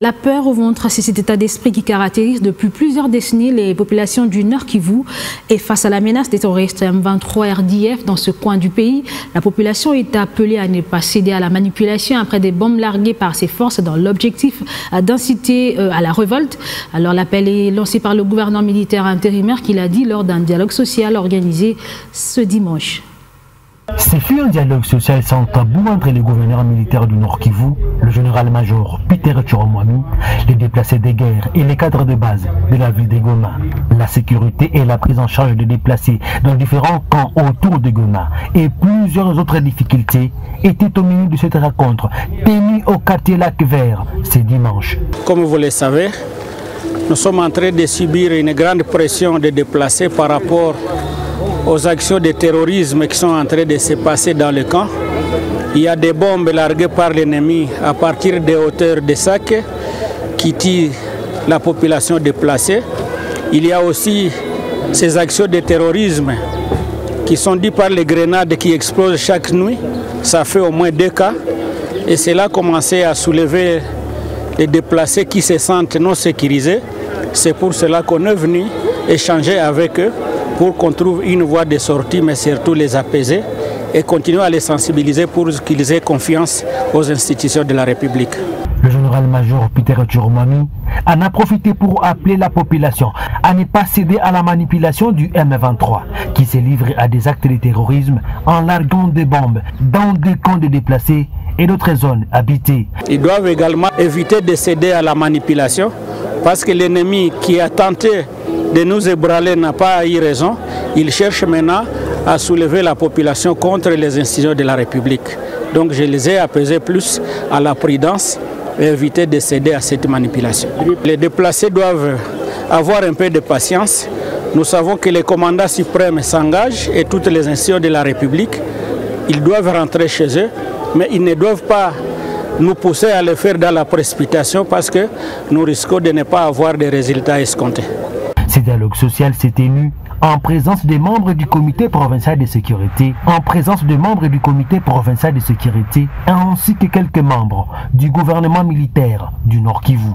La peur au ventre, c'est cet état d'esprit qui caractérise depuis plusieurs décennies les populations du Nord Kivu. Et face à la menace des terroristes M23 RDF dans ce coin du pays, la population est appelée à ne pas céder à la manipulation après des bombes larguées par ces forces dans l'objectif d'inciter à la révolte. Alors l'appel est lancé par le gouvernement militaire intérimaire qui l'a dit lors d'un dialogue social organisé ce dimanche. Ce fut un dialogue social sans tabou entre les gouverneurs militaires du Nord Kivu, le général-major Peter Chiromwami, les déplacés des guerres et les cadres de base de la ville de Goma. La sécurité et la prise en charge des déplacés dans différents camps autour de Goma et plusieurs autres difficultés étaient au menu de cette rencontre tenue au quartier Lac Vert ce dimanche. Comme vous le savez, nous sommes en train de subir une grande pression des déplacés par rapport aux actions de terrorisme qui sont en train de se passer dans le camp. Il y a des bombes larguées par l'ennemi à partir des hauteurs de Sake qui tirent la population déplacée. Il y a aussi ces actions de terrorisme qui sont dites par les grenades qui explosent chaque nuit. Ça fait au moins 2 cas. Et cela a commencé à soulever les déplacés qui se sentent non sécurisés. C'est pour cela qu'on est venu échanger avec eux pour qu'on trouve une voie de sortie, mais surtout les apaiser et continuer à les sensibiliser pour qu'ils aient confiance aux institutions de la République. Le général-major Peter Chiromwami en a profité pour appeler la population à ne pas céder à la manipulation du M23 qui s'est livré à des actes de terrorisme en larguant des bombes dans des camps de déplacés et d'autres zones habitées. Ils doivent également éviter de céder à la manipulation parce que l'ennemi qui a tenté de nous ébranler n'a pas eu raison. Il cherche maintenant à soulever la population contre les institutions de la République. Donc je les ai apaisés plus à la prudence et éviter de céder à cette manipulation. Les déplacés doivent avoir un peu de patience. Nous savons que les commandants suprêmes s'engagent et toutes les institutions de la République, ils doivent rentrer chez eux, mais ils ne doivent pas nous pousser à le faire dans la précipitation parce que nous risquons de ne pas avoir des résultats escomptés. Ce dialogue social s'est tenu en présence des membres du comité provincial de sécurité, ainsi que quelques membres du gouvernement militaire du Nord Kivu.